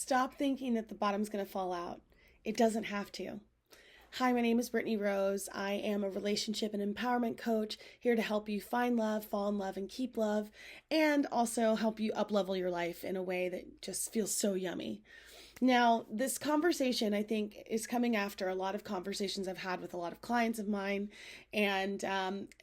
Stop thinking that the bottom's going to fall out. It doesn't have to. Hi, my name is Brittany Rose. I am a relationship and empowerment coach here to help you find love, fall in love, and keep love, and also help you up-level your life in a way that just feels so yummy. Now, this conversation, I think, is coming after a lot of conversations I've had with a lot of clients of mine, and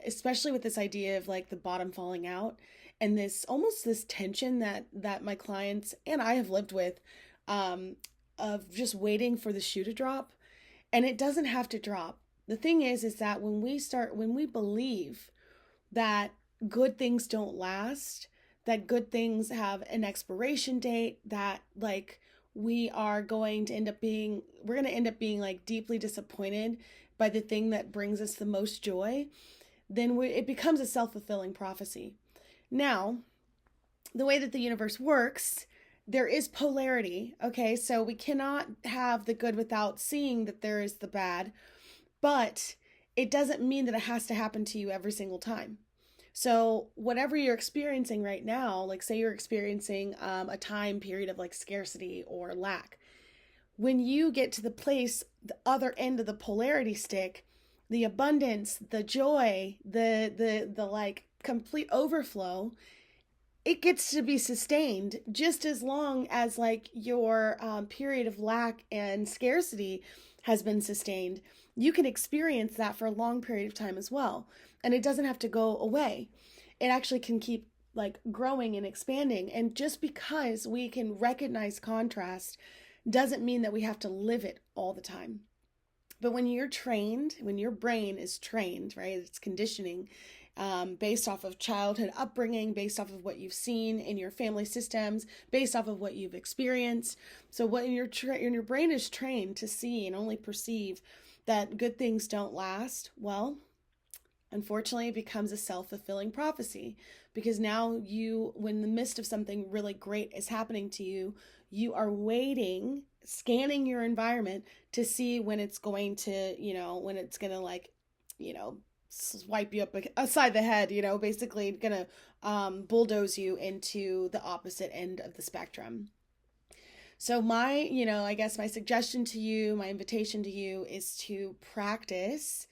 especially with this idea of like the bottom falling out and this almost this tension that my clients and I have lived with, of just waiting for the shoe to drop, and it doesn't have to drop. The thing is that when we believe that good things don't last, that good things have an expiration date, that like we're going to end up being like deeply disappointed by the thing that brings us the most joy, then it becomes a self-fulfilling prophecy. Now, the way that the universe works, there is polarity, okay? So we cannot have the good without seeing that there is the bad, but it doesn't mean that it has to happen to you every single time. So whatever you're experiencing right now, like say you're experiencing a time period of like scarcity or lack, when you get to the other end of the polarity stick, the abundance, the joy, the like complete overflow, it gets to be sustained just as long as like your period of lack and scarcity has been sustained. You can experience that for a long period of time as well, and it doesn't have to go away. It actually can keep like growing and expanding. And just because we can recognize contrast doesn't mean that we have to live it all the time. But when your brain is trained, right, it's conditioning, based off of childhood upbringing, based off of what you've seen in your family systems, based off of what you've experienced. So when your brain is trained to see and only perceive that good things don't last, well, unfortunately, it becomes a self-fulfilling prophecy, because now when in the midst of something really great is happening to you, you are waiting, scanning your environment to see when it's going to, like, swipe you up aside the head, basically gonna bulldoze you into the opposite end of the spectrum. So I guess my suggestion to you, my invitation to you is to practice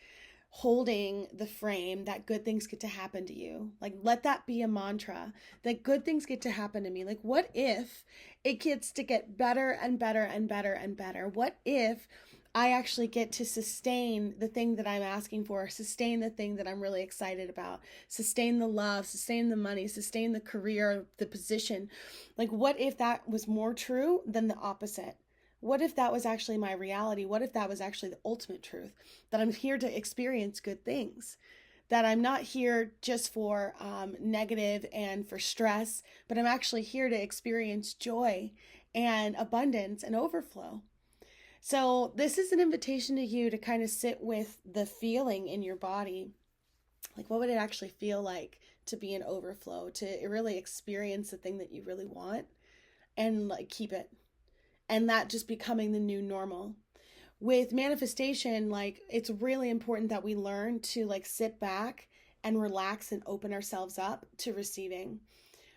holding the frame that good things get to happen to you. Like, let that be a mantra, that good things get to happen to me. Like, what if it gets to get better and better and better and better? What if I actually get to sustain the thing that I'm asking for, sustain the thing that I'm really excited about, sustain the love, sustain the money, sustain the career, the position? Like, what if that was more true than the opposite? What if that was actually my reality? What if that was actually the ultimate truth? That I'm here to experience good things. That I'm not here just for negative and for stress, but I'm actually here to experience joy and abundance and overflow. So this is an invitation to you to kind of sit with the feeling in your body. Like, what would it actually feel like to be in overflow, to really experience the thing that you really want and like keep it? And that just becoming the new normal. With manifestation, like, it's really important that we learn to like sit back and relax and open ourselves up to receiving.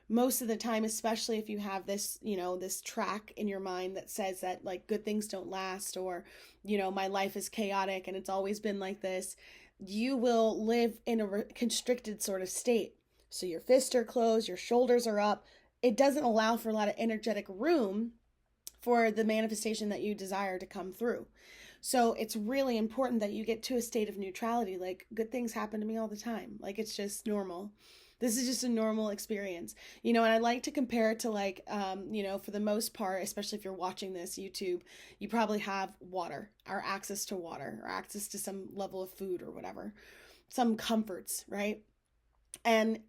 Most of the time, especially if you have this, this track in your mind that says that like good things don't last, or, my life is chaotic and it's always been like this, you will live in a constricted sort of state. So your fists are closed, your shoulders are up. It doesn't allow for a lot of energetic room for the manifestation that you desire to come through. So it's really important that you get to a state of neutrality. Like, good things happen to me all the time. Like, it's just normal. This is just a normal experience, and I like to compare it to like, for the most part, especially if you're watching this YouTube, you probably have water or access to water or access to some level of food or whatever, some comforts, right? And,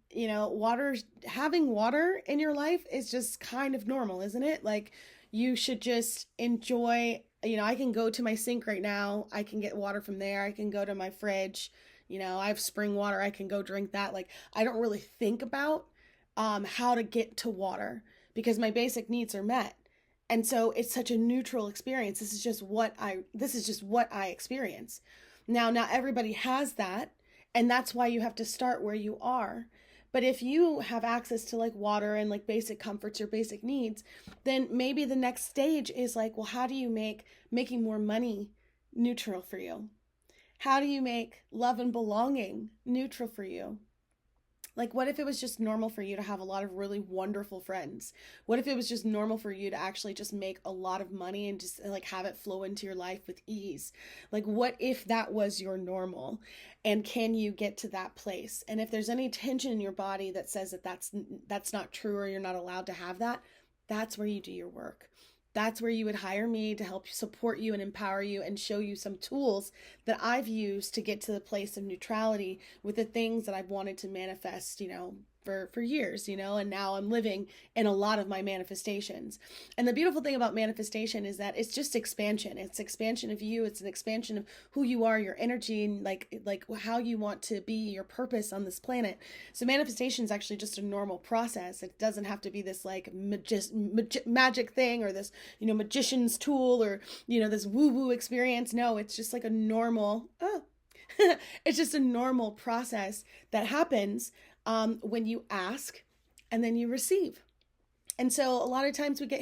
having water in your life is just kind of normal, isn't it? Like, you should just enjoy, I can go to my sink right now. I can get water from there. I can go to my fridge. I have spring water. I can go drink that. Like, I don't really think about how to get to water because my basic needs are met. And so it's such a neutral experience. This is just what I experience. Now, not everybody has that. And that's why you have to start where you are. But if you have access to like water and like basic comforts or basic needs, then maybe the next stage is like, well, how do you make making more money neutral for you? How do you make love and belonging neutral for you? Like, what if it was just normal for you to have a lot of really wonderful friends? What if it was just normal for you to actually just make a lot of money and just like have it flow into your life with ease? Like, what if that was your normal? And can you get to that place? And if there's any tension in your body that says that that's not true or you're not allowed to have that, that's where you do your work. That's where you would hire me to help support you and empower you and show you some tools that I've used to get to the place of neutrality with the things that I've wanted to manifest, for years, and now I'm living in a lot of my manifestations. And the beautiful thing about manifestation is that it's just expansion. It's expansion of you. It's an expansion of who you are, your energy, and like how you want to be, your purpose on this planet. So manifestation is actually just a normal process. It doesn't have to be this like magic thing or this, magician's tool or, this woo-woo experience. No, it's just like a normal, it's just a normal process that happens when you ask and then you receive. And so a lot of times we get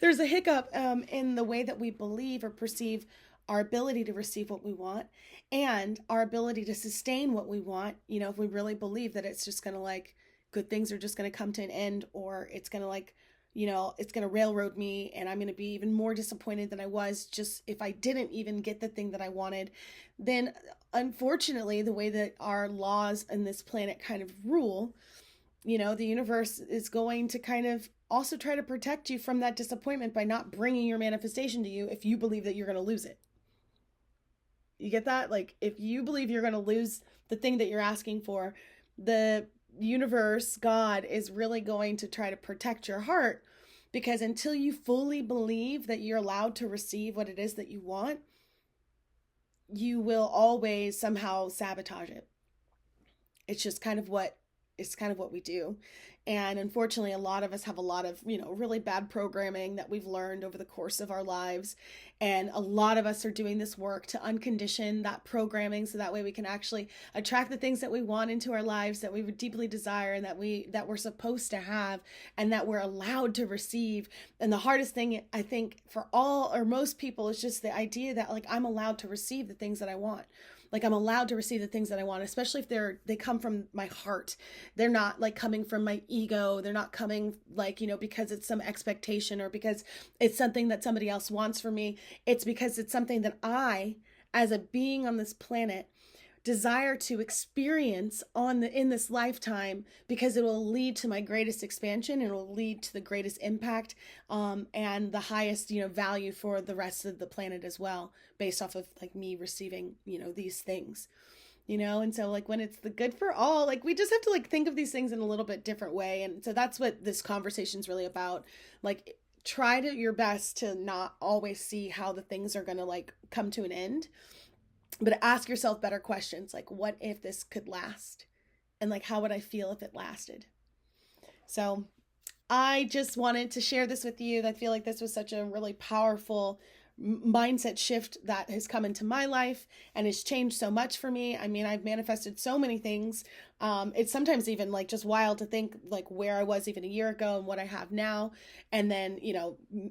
there's a hiccup in the way that we believe or perceive our ability to receive what we want and our ability to sustain what we want. If we really believe that it's just going to like good things are just going to come to an end, or it's going to like, it's going to railroad me and I'm going to be even more disappointed than I was just if I didn't even get the thing that I wanted. Then unfortunately, the way that our laws in this planet kind of rule, the universe is going to kind of also try to protect you from that disappointment by not bringing your manifestation to you if you believe that you're going to lose it. You get that? Like, if you believe you're going to lose the thing that you're asking for, the universe, God, is really going to try to protect your heart, because until you fully believe that you're allowed to receive what it is that you want, you will always somehow sabotage it. It's just kind of what we do. And unfortunately, a lot of us have a lot of, really bad programming that we've learned over the course of our lives. And a lot of us are doing this work to uncondition that programming so that way we can actually attract the things that we want into our lives, that we would deeply desire, and that we're supposed to have and that we're allowed to receive. And the hardest thing, I think, for all or most people is just the idea that like I'm allowed to receive the things that I want. Like I'm allowed to receive the things that I want, especially if they come from my heart. They're not like coming from my ego. They're not coming like, because it's some expectation or because it's something that somebody else wants for me. It's because it's something that I, as a being on this planet, desire to experience in this lifetime, because it will lead to my greatest expansion and it will lead to the greatest impact and the highest value for the rest of the planet as well, based off of like me receiving these things. And so like when it's the good for all, like we just have to like think of these things in a little bit different way. And so that's what this conversation is really about. Like try your best to not always see how the things are going to like come to an end, but ask yourself better questions like, what if this could last? And like, how would I feel if it lasted? So I just wanted to share this with you. I feel like this was such a really powerful mindset shift that has come into my life and has changed so much for me. I mean, I've manifested so many things. It's sometimes even like just wild to think like where I was even a year ago and what I have now. And then,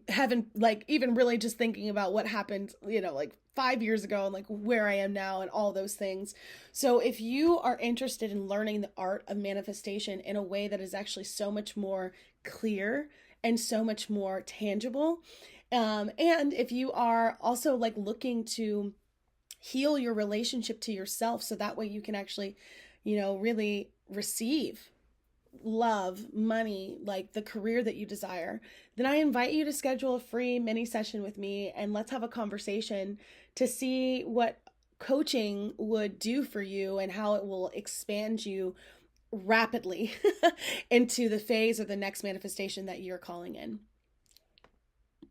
haven't like even really just thinking about what happened, like 5 years ago and like where I am now and all those things. So if you are interested in learning the art of manifestation in a way that is actually so much more clear and so much more tangible, and if you are also like looking to heal your relationship to yourself so that way you can actually, really receive love, money, like the career that you desire, then I invite you to schedule a free mini session with me and let's have a conversation to see what coaching would do for you and how it will expand you rapidly into the phase or the next manifestation that you're calling in.